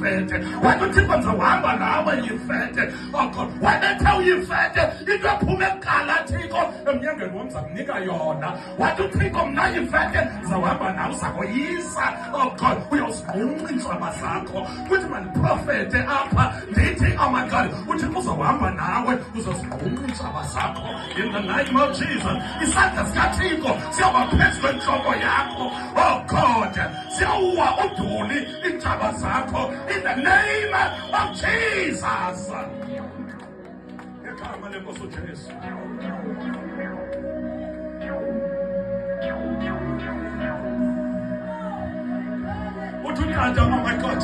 uyifete. Wena uThixo ndizawuhamba nawe yifete. Oh God, wabethe uyifete into ephume ekala Thixo emnyangweni wam zakunika yona. Wathi uThixo mna yifete ndizawuhamba nawe uzakoyisa. Oh God, uyawuzigqunqa iintshaba zakho. Kuthi mandiprofete apha ndithi oh my God, uThixo uzawuhamba nawe uzozigqunqa iintshaba zakho in the name of Jesus. Isandla sikaThixo siyawuba phezu kwentloko yakho. Oh God, siyawuwa uduli iintshaba zakho in the name of Jesus. Ngegama lenkosi uJesu. Uthi uNtata, oh my God,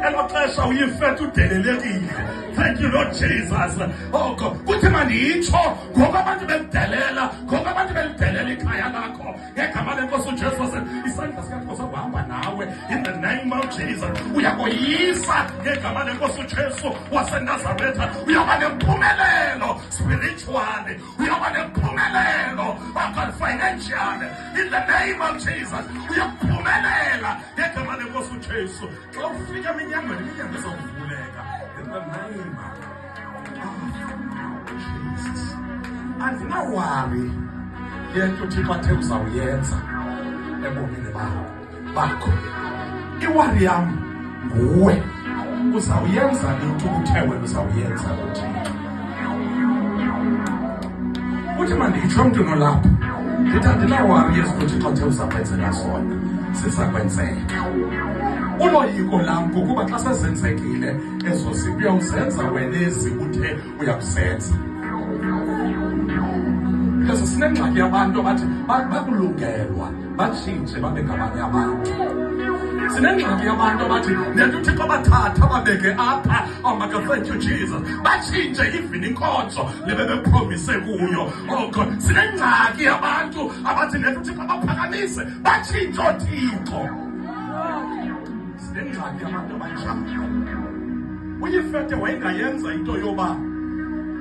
elo xesha uyifete udelelekile. Thank you Lord Jesus. Oh God, kuthi manditsho ngoku abantu belidelela, ngoku abantu belidelela ikhaya lakho ngegama lenkosi uJesu isandla sikaThixo sakuhamba nawe in the name of Jesus. Uyakoyisa ngegama lenkosi uJesu waseNazaretha. Uyaba nempumelelo spiritually, uyaba nempumelelo financially in the name of Jesus. Uyaphumelela ngegama lenkosi uJesu. Xa ufika eminyangweni, iminyango izovuleka in the name of Jesus. Andinawari yento uThixo athe uzawuyenza ebomini bakho. Iwari yam nguwe. Uzawuyenza into uthe wena uzawuyenza uThixo. Uthi manditsho umntu nolapha ndithi andinawari yezinto uThixo athe uzakwenzela zona zizakwenzeka. Uloyiko lam kukuba xa sezenzekile ezo zinto uyawuzenza wena ezi uthe uyakuzenza. Because sinengxaki yabantu abathi bakulungelwa batshintshe babe ngabanye abantu. Sinengxaki yabantu abathi nento uThixo abathatha babeke apha, oh my God, thank you Jesus, batshintshe even inkonzo lebebepromise kuyo. Oh God, sinengxaki yabantu abathi nento uThixo abaphakamise batshintshe uThixo. Sinengxaki yabantu abanjalo. Uyifete wayengayenza into yoba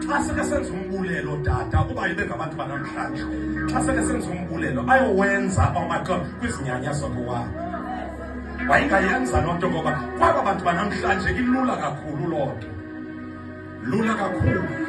xa seke senza umbulelo tata uba ibe ngabantu banamhlanje, xa seke senza umbulelo ayowenza oh my God kwizinyanya zokowabo. Wayengayenza loo nto ngoba kwaba bantu banamhlanje ilula kakhulu loo nto, lula kakhulu.